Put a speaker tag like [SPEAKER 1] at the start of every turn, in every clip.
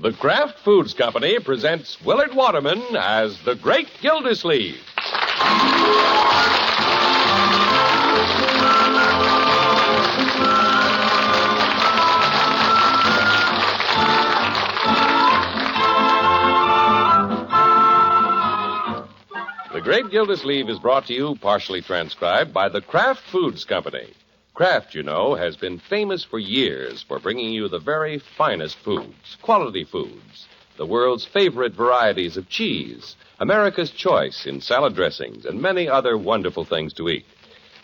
[SPEAKER 1] The Kraft Foods Company presents Willard Waterman as the Great Gildersleeve. The Great Gildersleeve is brought to you, partially transcribed, by the Kraft Foods Company. Kraft, you know, has been famous for years for bringing you the very finest foods, quality foods, the world's favorite varieties of cheese, America's choice in salad dressings, and many other wonderful things to eat.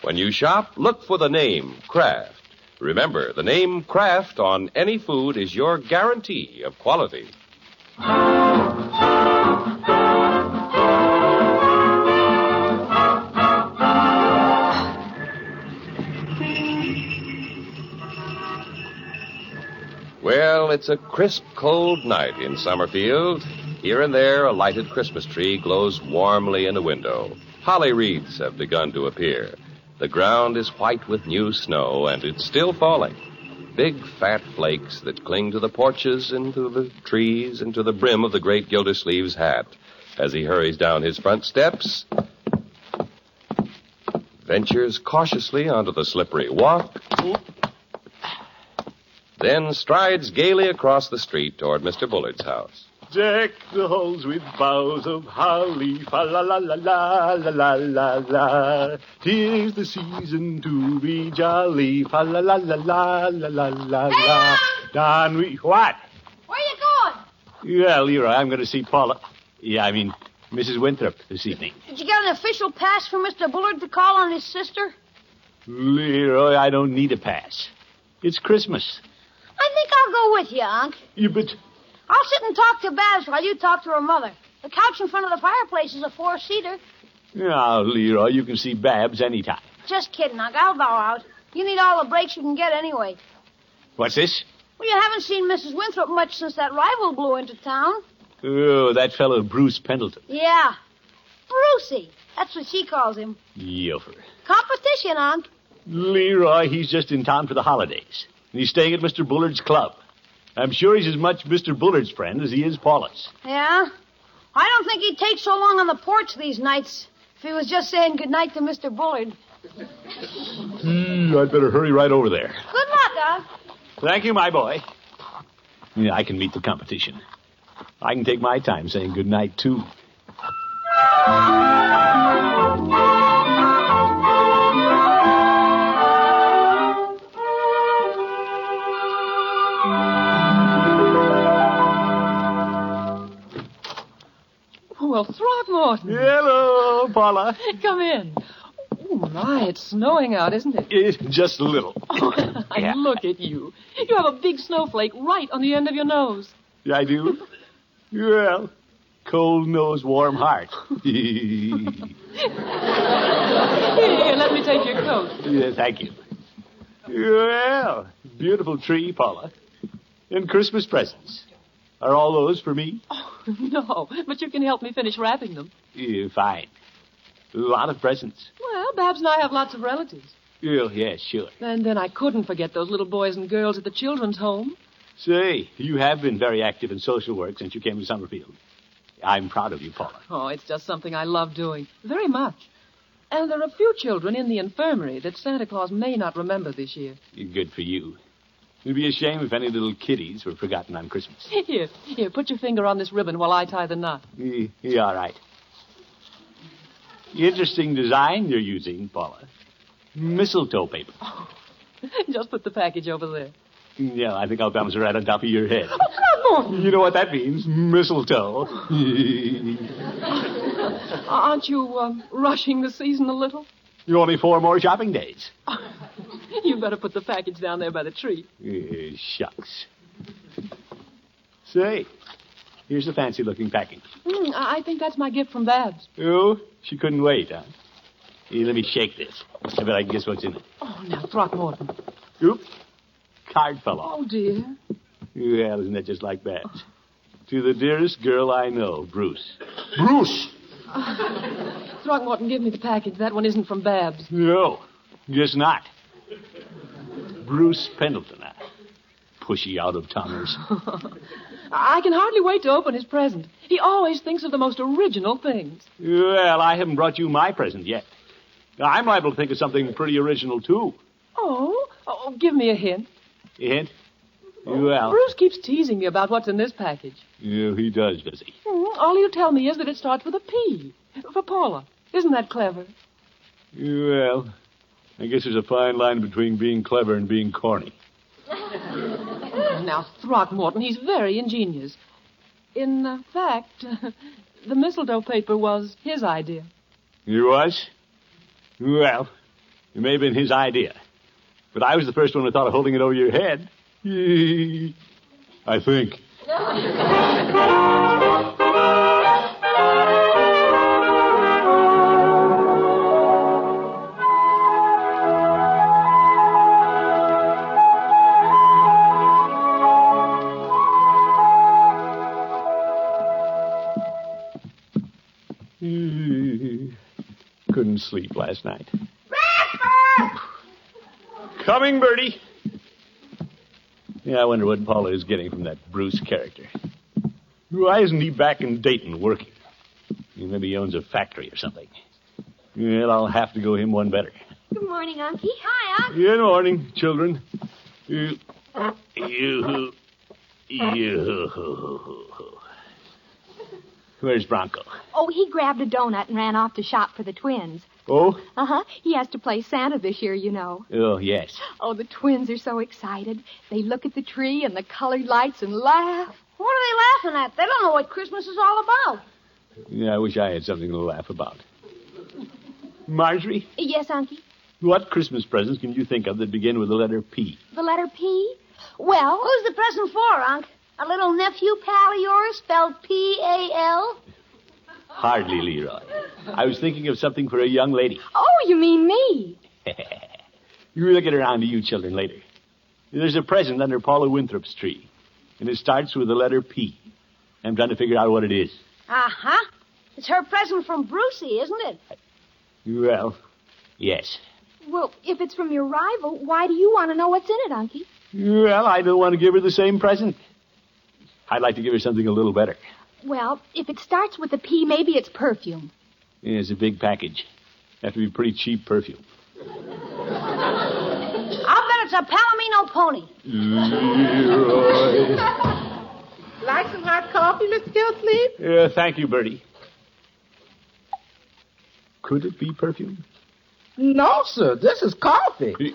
[SPEAKER 1] When you shop, look for the name Kraft. Remember, the name Kraft on any food is your guarantee of quality. Well, it's a crisp, cold night in Summerfield. Here and there, a lighted Christmas tree glows warmly in the window. Holly wreaths have begun to appear. The ground is white with new snow, and it's still falling. Big, fat flakes that cling to the porches and to the trees and to the brim of the great Gildersleeve's hat as he hurries down his front steps, ventures cautiously onto the slippery walk, then strides gaily across the street toward Mr. Bullard's house.
[SPEAKER 2] Deck the halls with boughs of holly, fa la la la la la la la la. 'Tis the season to be jolly, fa la la la la la la la la. Don we what?
[SPEAKER 3] Where you going?
[SPEAKER 2] Yeah, Leroy, I'm going to see Paula. Mrs. Winthrop this evening.
[SPEAKER 3] Did you get an official pass from Mr. Bullard to call on his sister?
[SPEAKER 2] Leroy, I don't need a pass. It's Christmas.
[SPEAKER 3] I think I'll go with you, Unc.
[SPEAKER 2] But
[SPEAKER 3] I'll sit and talk to Babs while you talk to her mother. The couch in front of the fireplace is a 4-seater.
[SPEAKER 2] Now, Leroy, you can see Babs anytime.
[SPEAKER 3] Just kidding, Unc. I'll bow out. You need all the breaks you can get anyway.
[SPEAKER 2] What's this?
[SPEAKER 3] Well, you haven't seen Mrs. Winthrop much since that rival blew into town.
[SPEAKER 2] Oh, that fellow Bruce Pendleton.
[SPEAKER 3] Yeah. Brucey. That's what she calls him.
[SPEAKER 2] Yofer.
[SPEAKER 3] Competition, Unc.
[SPEAKER 2] Leroy, he's just in town for the holidays. And he's staying at Mr. Bullard's club. I'm sure he's as much Mr. Bullard's friend as he is Paula's.
[SPEAKER 3] Yeah? I don't think he'd take so long on the porch these nights if he was just saying goodnight to Mr. Bullard.
[SPEAKER 2] I'd better hurry right over there.
[SPEAKER 3] Good luck, Unc.
[SPEAKER 2] Thank you, my boy. Yeah, I can meet the competition. I can take my time saying goodnight, too.
[SPEAKER 4] Well, Throckmorton.
[SPEAKER 2] Hello, Paula.
[SPEAKER 4] Come in. Oh, my, it's snowing out, isn't it?
[SPEAKER 2] It's just a little.
[SPEAKER 4] Yeah. Look at you. You have a big snowflake right on the end of your nose.
[SPEAKER 2] I do? Well, cold nose, warm heart.
[SPEAKER 4] Here, let me take your coat.
[SPEAKER 2] Yeah, thank you. Well, beautiful tree, Paula. And Christmas presents. Are all those for me?
[SPEAKER 4] Oh, no, but you can help me finish wrapping them.
[SPEAKER 2] Yeah, fine. A lot of presents.
[SPEAKER 4] Well, Babs and I have lots of relatives.
[SPEAKER 2] Oh, yeah, sure.
[SPEAKER 4] And then I couldn't forget those little boys and girls at the children's home.
[SPEAKER 2] Say, you have been very active in social work since you came to Summerfield. I'm proud of you, Paula.
[SPEAKER 4] Oh, it's just something I love doing. Very much. And there are a few children in the infirmary that Santa Claus may not remember this year.
[SPEAKER 2] Good for you. It'd be a shame if any little kiddies were forgotten on Christmas.
[SPEAKER 4] Here, put your finger on this ribbon while I tie the knot.
[SPEAKER 2] Yeah, all right. Interesting design you're using, Paula. Mistletoe paper.
[SPEAKER 4] Oh, just put the package over there.
[SPEAKER 2] Yeah, I think I'll bounce it right on top of your head.
[SPEAKER 4] Oh, Throckmorton!
[SPEAKER 2] You know what that means, mistletoe.
[SPEAKER 4] Aren't you rushing the season a little?
[SPEAKER 2] Only 4 more shopping days.
[SPEAKER 4] You better put the package down there by the tree.
[SPEAKER 2] Shucks. Say, here's a fancy-looking package.
[SPEAKER 4] I think that's my gift from Babs.
[SPEAKER 2] Oh, she couldn't wait, huh? Here, let me shake this. I bet I can guess what's in it.
[SPEAKER 4] Oh, now, Throckmorton.
[SPEAKER 2] Oop. Card fell off.
[SPEAKER 4] Oh, dear.
[SPEAKER 2] Well, isn't that just like Babs? To the dearest girl I know, Bruce.
[SPEAKER 1] Bruce!
[SPEAKER 4] Throckmorton, give me the package. That one isn't from Babs.
[SPEAKER 2] No, guess not. Bruce Pendleton. Pushy out-of-towners.
[SPEAKER 4] I can hardly wait to open his present. He always thinks of the most original things.
[SPEAKER 2] Well, I haven't brought you my present yet. I'm liable to think of something pretty original, too.
[SPEAKER 4] Oh, give me a hint.
[SPEAKER 2] A hint? Well...
[SPEAKER 4] Bruce keeps teasing me about what's in this package.
[SPEAKER 2] Yeah, he does he?
[SPEAKER 4] All he'll tell me is that it starts with a P. For Paula. Isn't that clever?
[SPEAKER 2] Well, I guess there's a fine line between being clever and being corny.
[SPEAKER 4] Now, Throckmorton, he's very ingenious. In fact, the mistletoe paper was his idea.
[SPEAKER 2] It was? Well, it may have been his idea. But I was the first one who thought of holding it over your head. I think. Couldn't sleep last night. Coming, Bertie. Yeah, I wonder what Paula is getting from that Bruce character. Why isn't he back in Dayton working? Maybe he owns a factory or something. Well, I'll have to go him one better.
[SPEAKER 5] Good morning, Unky.
[SPEAKER 3] Hi, Unc.
[SPEAKER 2] Good morning, children. You. Where's Bronco?
[SPEAKER 5] Oh, he grabbed a donut and ran off to shop for the twins.
[SPEAKER 2] Oh?
[SPEAKER 5] Uh-huh. He has to play Santa this year, you know.
[SPEAKER 2] Oh, yes.
[SPEAKER 5] Oh, the twins are so excited. They look at the tree and the colored lights and laugh.
[SPEAKER 3] What are they laughing at? They don't know what Christmas is all about.
[SPEAKER 2] Yeah, I wish I had something to laugh about. Marjorie,
[SPEAKER 5] Yes, Unky?
[SPEAKER 2] what Christmas presents can you think of that begin with the letter P?
[SPEAKER 5] The letter P? Well,
[SPEAKER 3] Who's the present for, Unc? A little nephew pal of yours spelled P-A-L?
[SPEAKER 2] Hardly, Leroy. I was thinking of something for a young lady.
[SPEAKER 5] oh, you mean me?
[SPEAKER 2] We'll get around to you children later. There's a present under Paula Winthrop's tree, and it starts with the letter P. I'm trying to figure out what it is.
[SPEAKER 3] Uh-huh. It's her present from Brucey, isn't it?
[SPEAKER 2] Well, yes.
[SPEAKER 5] Well, if it's from your rival, why do you want to know what's in it, Unky?
[SPEAKER 2] Well, I don't want to give her the same present. I'd like to give her something a little better.
[SPEAKER 5] Well, if it starts with a P, maybe it's perfume.
[SPEAKER 2] Yeah, it's a big package. Have to be pretty cheap perfume.
[SPEAKER 3] I'll bet it's a Palomino pony.
[SPEAKER 2] Leroy.
[SPEAKER 6] Like some hot coffee, Mr. Gildersleeve?
[SPEAKER 2] Yeah, thank you, Bertie. Could it be perfume?
[SPEAKER 6] No, sir. This is coffee.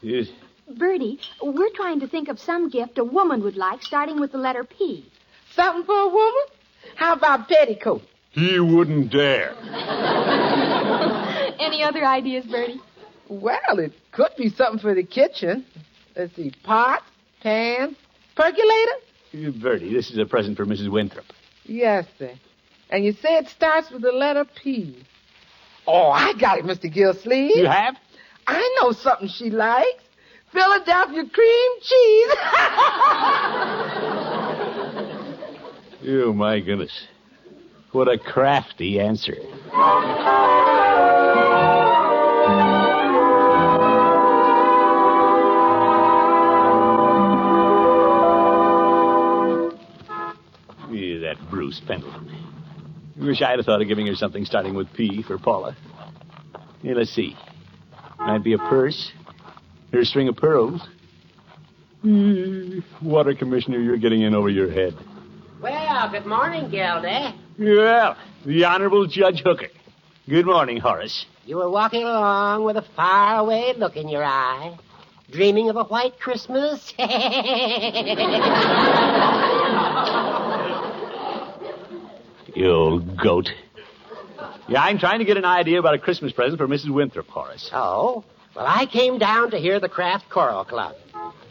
[SPEAKER 2] Yes.
[SPEAKER 5] Bertie, we're trying to think of some gift a woman would like, starting with the letter P.
[SPEAKER 6] Something for a woman? How about petticoat?
[SPEAKER 2] He wouldn't dare.
[SPEAKER 5] Any other ideas, Bertie?
[SPEAKER 6] Well, it could be something for the kitchen. Let's see, pot, pan, percolator?
[SPEAKER 2] Bertie, this is a present for Mrs. Winthrop.
[SPEAKER 6] Yes, sir. And you say it starts with the letter P. Oh, I got it, Mr. Gildersleeve.
[SPEAKER 2] You have?
[SPEAKER 6] I know something she likes. Philadelphia cream cheese.
[SPEAKER 2] Oh, my goodness. What a crafty answer. Yeah, that Bruce Pendleton. I wish I'd have thought of giving her something starting with P for Paula. Yeah, let's see. Might be a purse. Or a string of pearls. Water commissioner, you're getting in over your head.
[SPEAKER 7] Well, good morning, Gildy.
[SPEAKER 2] Well, the Honorable Judge Hooker. Good morning, Horace.
[SPEAKER 7] You were walking along with a faraway look in your eye, dreaming of a white Christmas.
[SPEAKER 2] You old goat. Yeah, I'm trying to get an idea about a Christmas present for Mrs. Winthrop, Horace.
[SPEAKER 7] Oh, well, I came down to hear the Kraft Choral Club.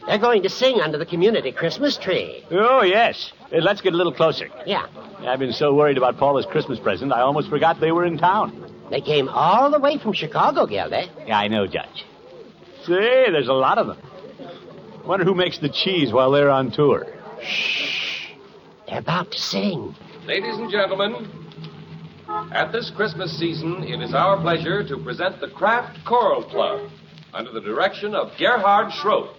[SPEAKER 7] They're going to sing under the community Christmas tree.
[SPEAKER 2] Oh, yes. Let's get a little closer.
[SPEAKER 7] Yeah.
[SPEAKER 2] I've been so worried about Paula's Christmas present, I almost forgot they were in town.
[SPEAKER 7] They came all the way from Chicago, Gildy.
[SPEAKER 2] Yeah, I know, Judge. Say, there's a lot of them. Wonder who makes the cheese while they're on tour.
[SPEAKER 7] Shh. They're about to sing.
[SPEAKER 1] Ladies and gentlemen, at this Christmas season, it is our pleasure to present the Kraft Choral Club under the direction of Gerhard Schroth.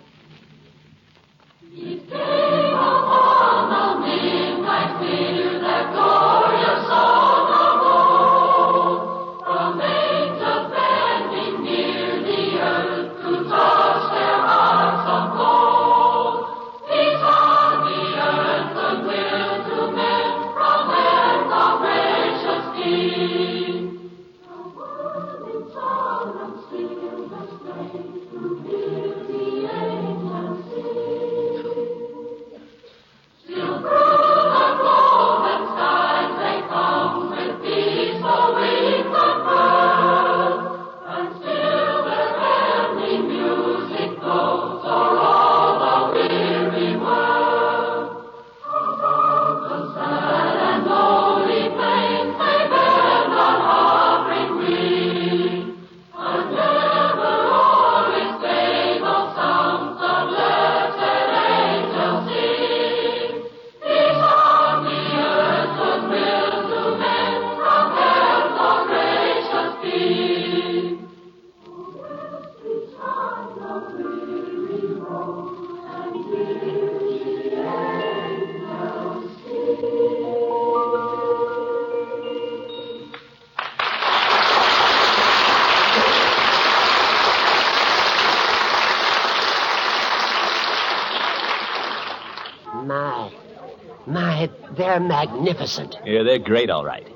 [SPEAKER 7] They're magnificent.
[SPEAKER 2] Yeah, they're great, all right.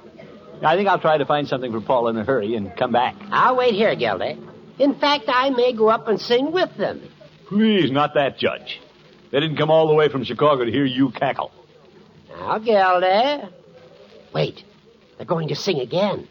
[SPEAKER 2] I think I'll try to find something for Paula in a hurry and come back.
[SPEAKER 7] I'll wait here, Gildy. In fact, I may go up and sing with them.
[SPEAKER 2] Please, not that, Judge. They didn't come all the way from Chicago to hear you cackle.
[SPEAKER 7] Now, Gildy. Wait, they're going to sing again.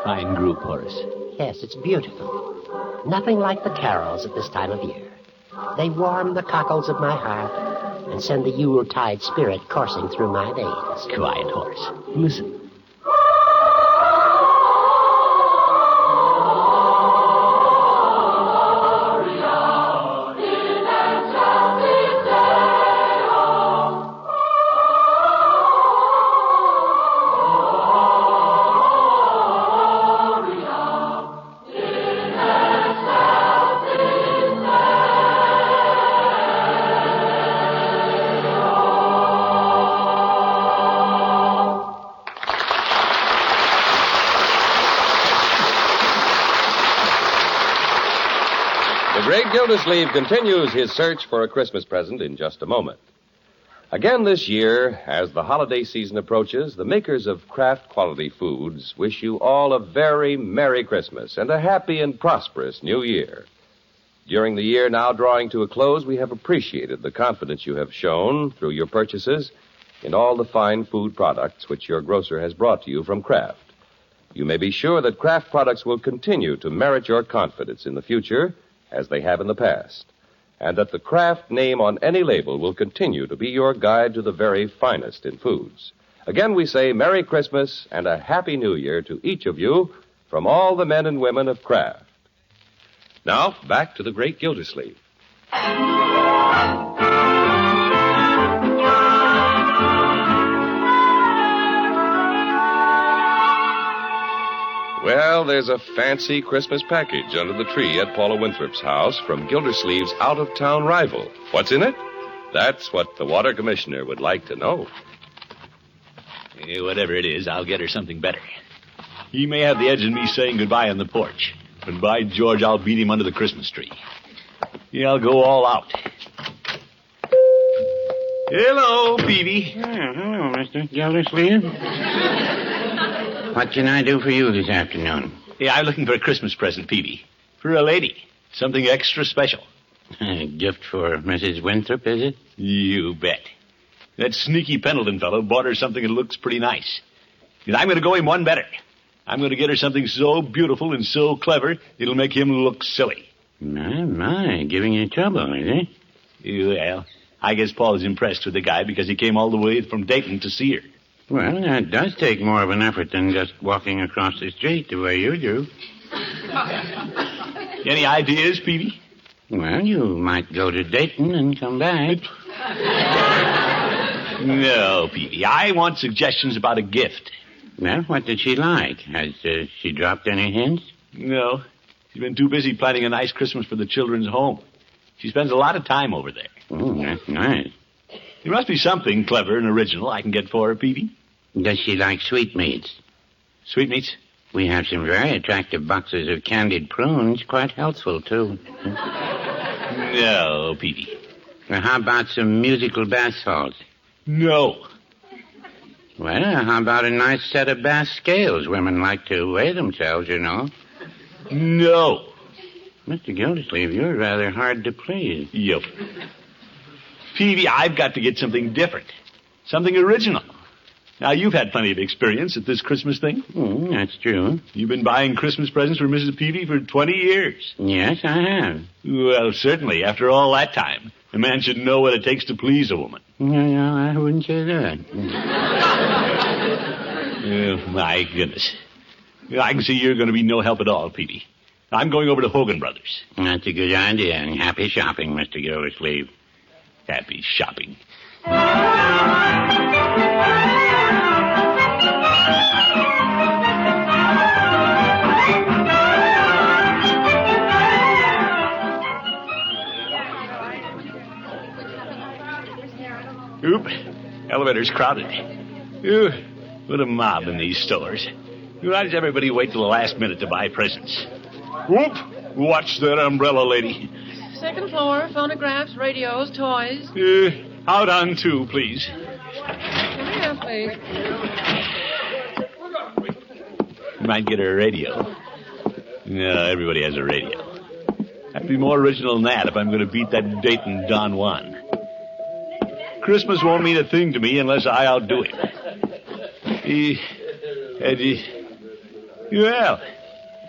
[SPEAKER 2] Fine group, Horace.
[SPEAKER 7] Yes, it's beautiful. Nothing like the carols at this time of year. They warm the cockles of my heart and send the Yuletide spirit coursing through my veins.
[SPEAKER 2] Quiet, Horace. Listen.
[SPEAKER 1] The great Gildersleeve continues his search for a Christmas present in just a moment. Again this year, as the holiday season approaches, the makers of Kraft Quality Foods wish you all a very Merry Christmas and a happy and prosperous New Year. During the year now drawing to a close, we have appreciated the confidence you have shown through your purchases in all the fine food products which your grocer has brought to you from Kraft. You may be sure that Kraft products will continue to merit your confidence in the future, as they have in the past, and that the Kraft name on any label will continue to be your guide to the very finest in foods. Again, we say Merry Christmas and a Happy New Year to each of you from all the men and women of Kraft. Now, back to the great Gildersleeve. Well, there's a fancy Christmas package under the tree at Paula Winthrop's house from Gildersleeve's out-of-town rival. What's in it? That's what the water commissioner would like to know.
[SPEAKER 2] Whatever it is, I'll get her something better. He may have the edge of me saying goodbye on the porch, but by George, I'll beat him under the Christmas tree. Yeah, I'll go all out. Hello, Peavy.
[SPEAKER 8] Hello, Mr. Gildersleeve. What can I do for you this afternoon?
[SPEAKER 2] Yeah, I'm looking for a Christmas present, Peavy. For a lady. Something extra special.
[SPEAKER 8] A gift for Mrs. Winthrop, is it?
[SPEAKER 2] You bet. That sneaky Pendleton fellow bought her something that looks pretty nice. And I'm going to go him one better. I'm going to get her something so beautiful and so clever, it'll make him look silly.
[SPEAKER 8] My, giving you trouble, is he?
[SPEAKER 2] Well, I guess Paula's impressed with the guy because he came all the way from Dayton to see her.
[SPEAKER 8] Well, that does take more of an effort than just walking across the street the way you do.
[SPEAKER 2] Any ideas, Peavy?
[SPEAKER 8] Well, you might go to Dayton and come back.
[SPEAKER 2] No, Peavy. I want suggestions about a gift.
[SPEAKER 8] Well, what did she like? Has she dropped any hints?
[SPEAKER 2] No. She's been too busy planning a nice Christmas for the children's home. She spends a lot of time over there.
[SPEAKER 8] Oh, that's nice.
[SPEAKER 2] There must be something clever and original I can get for her, Peavy.
[SPEAKER 8] Does she like sweetmeats?
[SPEAKER 2] Sweetmeats?
[SPEAKER 8] We have some very attractive boxes of candied prunes, quite healthful, too.
[SPEAKER 2] No, Peavy.
[SPEAKER 8] Well, how about some musical bath salts?
[SPEAKER 2] No.
[SPEAKER 8] Well, how about a nice set of bath scales? Women like to weigh themselves, you know.
[SPEAKER 2] No.
[SPEAKER 8] Mr. Gildersleeve, you're rather hard to please.
[SPEAKER 2] Yep. Peavy, I've got to get something different. Something original. Now, you've had plenty of experience at this Christmas thing.
[SPEAKER 8] That's true.
[SPEAKER 2] You've been buying Christmas presents for Mrs. Peavy for 20 years.
[SPEAKER 8] Yes, I have.
[SPEAKER 2] Well, certainly, after all that time, a man should know what it takes to please a woman.
[SPEAKER 8] No, I wouldn't say that.
[SPEAKER 2] Oh, my goodness. I can see you're going to be no help at all, Peavy. I'm going over to Hogan Brothers.
[SPEAKER 8] That's a good idea, and happy shopping, Mr. Gildersleeve.
[SPEAKER 2] Happy shopping. Oop, elevator's crowded. Ooh, what a mob in these stores. Why does everybody wait till the last minute to buy presents? Whoop, watch that umbrella, lady.
[SPEAKER 4] Second floor, phonographs, radios, toys.
[SPEAKER 2] Out on 2, please.
[SPEAKER 4] Come here, please.
[SPEAKER 2] You might get her a radio. No, everybody has a radio. I have to be more original than that if I'm going to beat that Dayton Don Juan. Christmas won't mean a thing to me unless I outdo him. Well,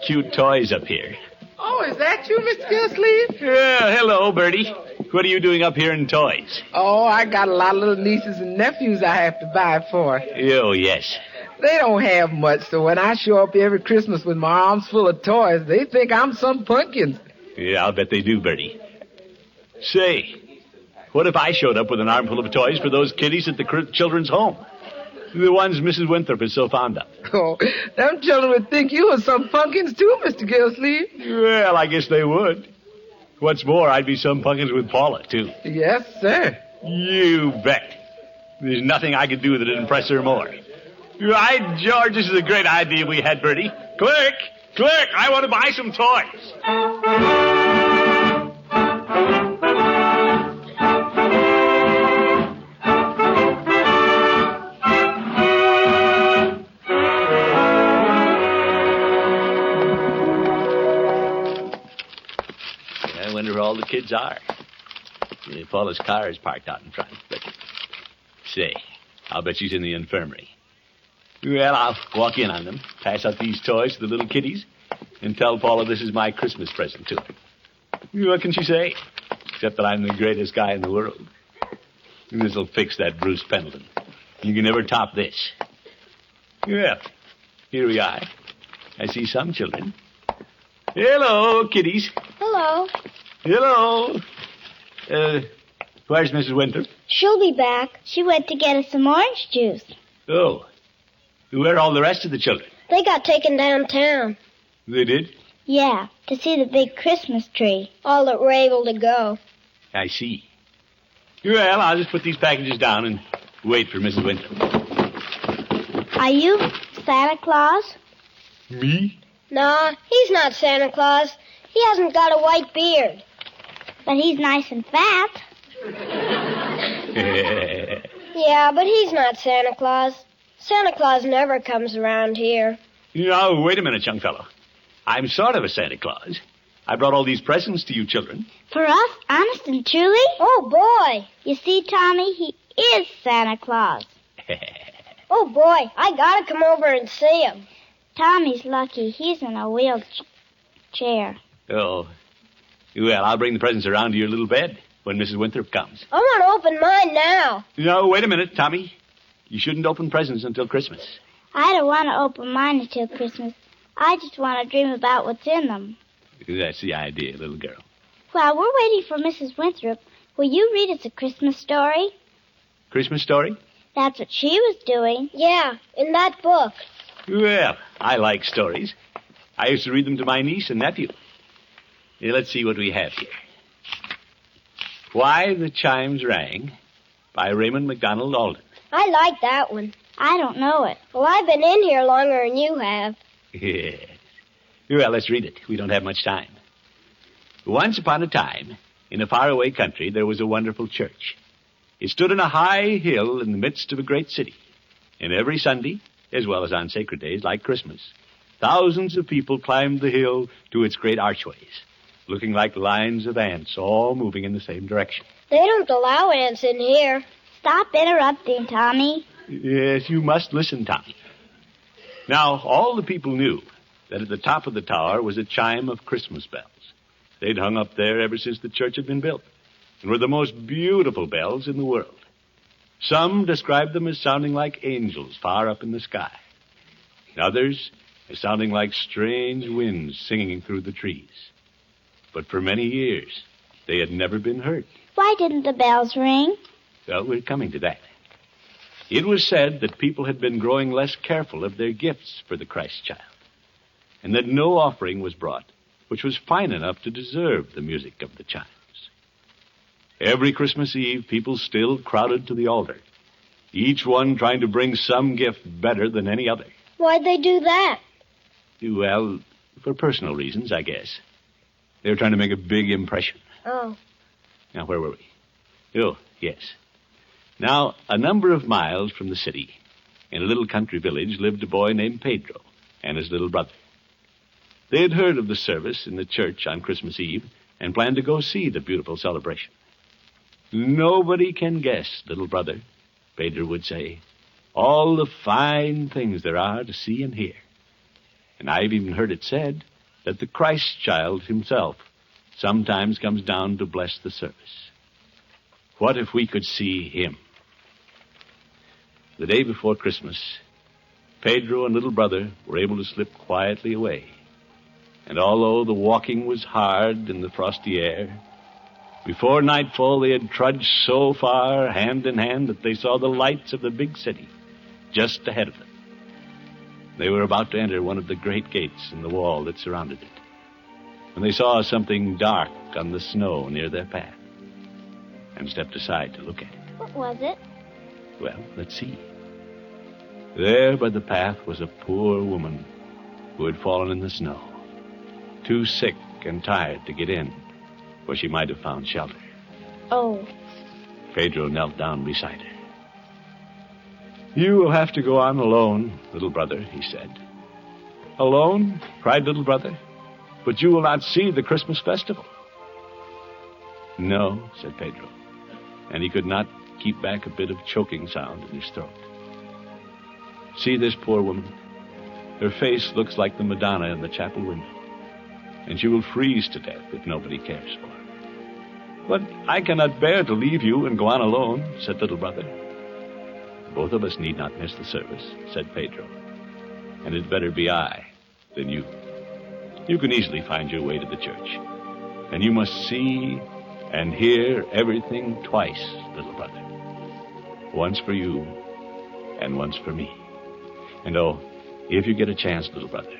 [SPEAKER 2] cute toys up here.
[SPEAKER 6] Oh, is that you, Mr. Gildersleeve?
[SPEAKER 2] Yeah, hello, Bertie. What are you doing up here in toys?
[SPEAKER 6] Oh, I got a lot of little nieces and nephews I have to buy for.
[SPEAKER 2] Oh, yes.
[SPEAKER 6] They don't have much, so when I show up every Christmas with my arms full of toys, they think I'm some pumpkins.
[SPEAKER 2] Yeah, I'll bet they do, Bertie. Say, what if I showed up with an armful of toys for those kiddies at the children's home? The ones Mrs. Winthrop is so fond of.
[SPEAKER 6] Oh, them children would think you were some pumpkins too, Mr. Gildersleeve.
[SPEAKER 2] Well, I guess they would. What's more, I'd be some pumpkins with Paula, too.
[SPEAKER 6] Yes, sir.
[SPEAKER 2] You bet. There's nothing I could do that'd impress her more. Right, George, this is a great idea we had, Bertie. Clerk! Clerk, I want to buy some toys. I wonder where all the kids are. Paula's car is parked out in front. But, say, I'll bet she's in the infirmary. Well, I'll walk in on them, pass out these toys to the little kiddies, and tell Paula this is my Christmas present to her. What can she say? Except that I'm the greatest guy in the world. And this'll fix that Bruce Pendleton. You can never top this. Well, here we are. I see some children. Hello, kiddies.
[SPEAKER 9] Hello.
[SPEAKER 2] Hello. Where's Mrs. Winthrop?
[SPEAKER 9] She'll be back. She went to get us some orange juice.
[SPEAKER 2] Oh. Where are all the rest of the children?
[SPEAKER 9] They got taken downtown.
[SPEAKER 2] They did?
[SPEAKER 9] Yeah, to see the big Christmas tree. All that were able to go.
[SPEAKER 2] I see. Well, I'll just put these packages down and wait for Mrs. Winthrop.
[SPEAKER 9] Are you Santa Claus?
[SPEAKER 2] Me?
[SPEAKER 9] No, he's not Santa Claus. He hasn't got a white beard. But he's nice and fat. Yeah, but he's not Santa Claus. Santa Claus never comes around here.
[SPEAKER 2] Now, wait a minute, young fellow. I'm sort of a Santa Claus. I brought all these presents to you children.
[SPEAKER 9] For us, honest and truly? Oh, boy. You see, Tommy, he is Santa Claus. Oh, boy, I gotta come over and see him. Tommy's lucky. He's in a wheelchair.
[SPEAKER 2] Oh. Well, I'll bring the presents around to your little bed when Mrs. Winthrop comes.
[SPEAKER 9] I want to open mine now.
[SPEAKER 2] No, wait a minute, Tommy. You shouldn't open presents until Christmas.
[SPEAKER 9] I don't want to open mine until Christmas. I just want to dream about what's in them.
[SPEAKER 2] That's the idea, little girl.
[SPEAKER 9] While we're waiting for Mrs. Winthrop, will you read us a Christmas story?
[SPEAKER 2] Christmas story?
[SPEAKER 9] That's what she was doing. Yeah, in that book.
[SPEAKER 2] Well, I like stories. I used to read them to my niece and nephew. Here, let's see what we have here. Why the Chimes Rang by Raymond MacDonald Alden.
[SPEAKER 9] I like that one. I don't know it. Well, I've been in here longer than you have.
[SPEAKER 2] Yes. Well, let's read it. We don't have much time. Once upon a time, in a faraway country, there was a wonderful church. It stood on a high hill in the midst of a great city. And every Sunday, as well as on sacred days like Christmas, thousands of people climbed the hill to its great archways, looking like lines of ants all moving in the same direction.
[SPEAKER 9] They don't allow ants in here. Stop interrupting, Tommy.
[SPEAKER 2] Yes, you must listen, Tommy. Now, all the people knew that at the top of the tower was a chime of Christmas bells. They'd hung up there ever since the church had been built, and were the most beautiful bells in the world. Some described them as sounding like angels far up in the sky, and others as sounding like strange winds singing through the trees. But for many years, they had never been heard.
[SPEAKER 9] Why didn't the bells ring?
[SPEAKER 2] Well, we're coming to that. It was said that people had been growing less careful of their gifts for the Christ child, and that no offering was brought which was fine enough to deserve the music of the chimes. Every Christmas Eve, people still crowded to the altar, each one trying to bring some gift better than any other.
[SPEAKER 9] Why'd they do that?
[SPEAKER 2] Well, for personal reasons, I guess. They were trying to make a big impression.
[SPEAKER 9] Oh.
[SPEAKER 2] Now, where were we? Oh, yes. Now, a number of miles from the city, in a little country village, lived a boy named Pedro and his little brother. They had heard of the service in the church on Christmas Eve and planned to go see the beautiful celebration. Nobody can guess, little brother, Pedro would say, all the fine things there are to see and hear. And I've even heard it said that the Christ child himself sometimes comes down to bless the service. What if we could see him? The day before Christmas, Pedro and little brother were able to slip quietly away. And although the walking was hard in the frosty air, before nightfall they had trudged so far, hand in hand, that they saw the lights of the big city just ahead of them. They were about to enter one of the great gates in the wall that surrounded it, when they saw something dark on the snow near their path, and stepped aside to look at it.
[SPEAKER 9] What was it?
[SPEAKER 2] Well, let's see. There by the path was a poor woman who had fallen in the snow, too sick and tired to get in, where she might have found shelter.
[SPEAKER 9] Oh.
[SPEAKER 2] Pedro knelt down beside her. You will have to go on alone, little brother, he said. Alone? Cried little brother. But you will not see the Christmas festival. No, said Pedro, and he could not keep back a bit of choking sound in his throat. See this poor woman? Her face looks like the Madonna in the chapel window, and she will freeze to death if nobody cares for her. But I cannot bear to leave you and go on alone, said little brother. Both of us need not miss the service, said Pedro, and it better be I than you. You can easily find your way to the church, and you must see and hear everything twice, little brother. Once for you, and once for me. And oh, if you get a chance, little brother,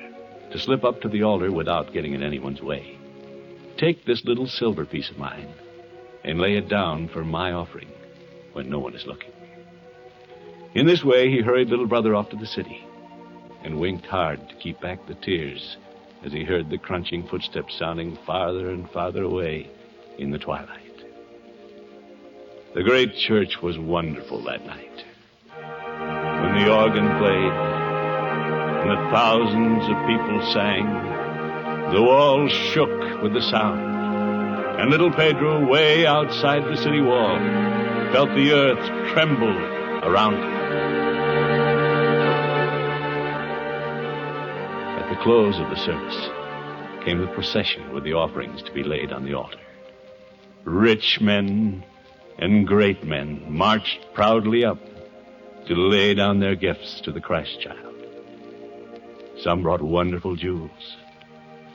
[SPEAKER 2] to slip up to the altar without getting in anyone's way, take this little silver piece of mine and lay it down for my offering when no one is looking. In this way, he hurried little brother off to the city and winked hard to keep back the tears as he heard the crunching footsteps sounding farther and farther away in the twilight. The great church was wonderful that night. When the organ played and the thousands of people sang, The walls shook with the sound, and little Pedro, way outside the city wall, felt the earth tremble around him. At the close of the service came the procession with the offerings to be laid on the altar. Rich men and great men marched proudly up to lay down their gifts to the Christ child. Some brought wonderful jewels.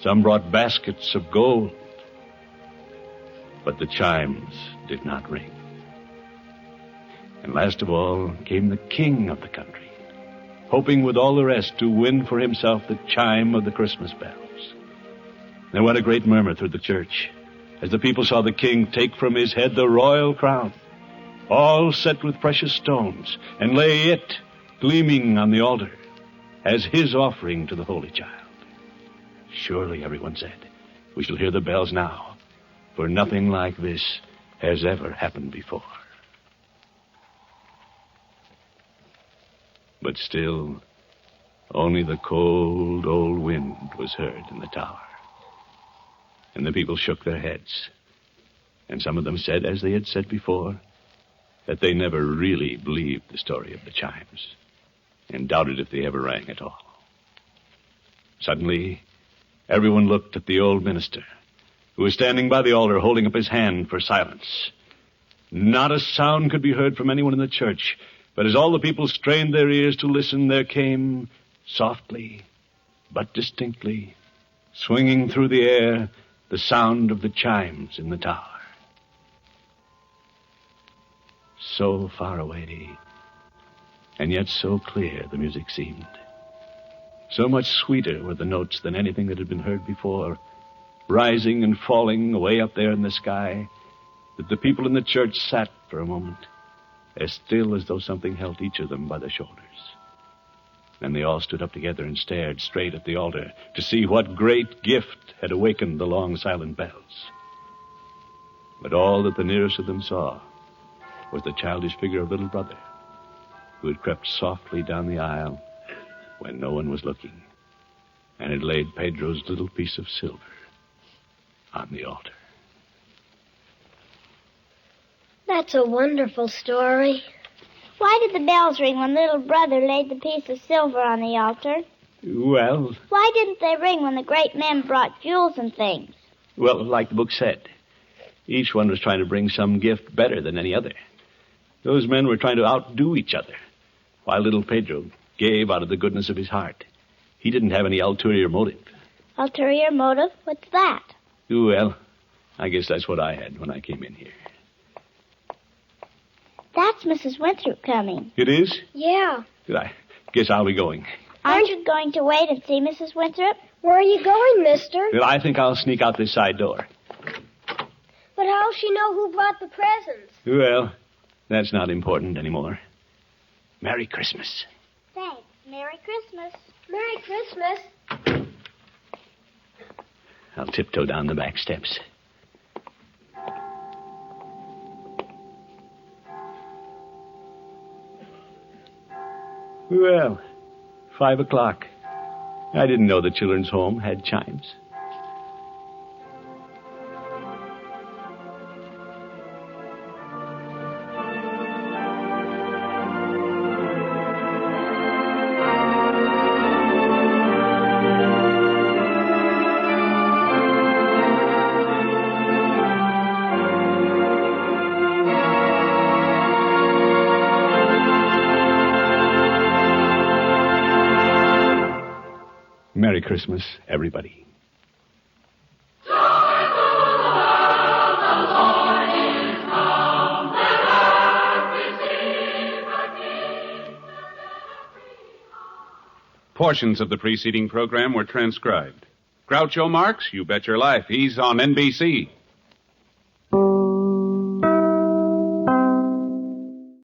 [SPEAKER 2] Some brought baskets of gold. But the chimes did not ring. And last of all came the king of the country, hoping with all the rest to win for himself the chime of the Christmas bells. There went a great murmur through the church as the people saw the king take from his head the royal crown, all set with precious stones, and lay it gleaming on the altar as his offering to the Holy Child. Surely, everyone said, we shall hear the bells now, for nothing like this has ever happened before. But still, only the cold old wind was heard in the tower. And the people shook their heads. And some of them said, as they had said before, that they never really believed the story of the chimes, and doubted if they ever rang at all. Suddenly, everyone looked at the old minister, who was standing by the altar holding up his hand for silence. Not a sound could be heard from anyone in the church, but as all the people strained their ears to listen, there came, softly but distinctly, swinging through the air, the sound of the chimes in the tower. So far away, and yet so clear the music seemed. So much sweeter were the notes than anything that had been heard before, rising and falling away up there in the sky, that the people in the church sat for a moment, as still as though something held each of them by the shoulders. Then they all stood up together and stared straight at the altar to see what great gift had awakened the long silent bells. But all that the nearest of them saw was the childish figure of little brother, who had crept softly down the aisle when no one was looking, and had laid Pedro's little piece of silver on the altar.
[SPEAKER 9] That's a wonderful story. Why did the bells ring when little brother laid the piece of silver on the altar?
[SPEAKER 2] Well...
[SPEAKER 9] Why didn't they ring when the great men brought jewels and things?
[SPEAKER 2] Well, like the book said, each one was trying to bring some gift better than any other. Those men were trying to outdo each other, while little Pedro gave out of the goodness of his heart. He didn't have any ulterior motive.
[SPEAKER 9] Ulterior motive? What's that?
[SPEAKER 2] Well, I guess that's what I had when I came in here.
[SPEAKER 9] That's Mrs. Winthrop coming.
[SPEAKER 2] It is?
[SPEAKER 9] Yeah.
[SPEAKER 2] I guess I'll be going.
[SPEAKER 9] Aren't you going to wait and see Mrs. Winthrop? Where are you going, mister?
[SPEAKER 2] Well, I think I'll sneak out this side door.
[SPEAKER 9] But how'll she know who brought the presents?
[SPEAKER 2] Well, that's not important anymore. Merry Christmas.
[SPEAKER 9] Thanks. Merry Christmas. Merry Christmas.
[SPEAKER 2] I'll tiptoe down the back steps. Well, 5 o'clock. I didn't know the children's home had chimes. Merry Christmas, everybody.
[SPEAKER 10] Portions of the preceding program were transcribed. Groucho Marx, you bet your life, he's on NBC.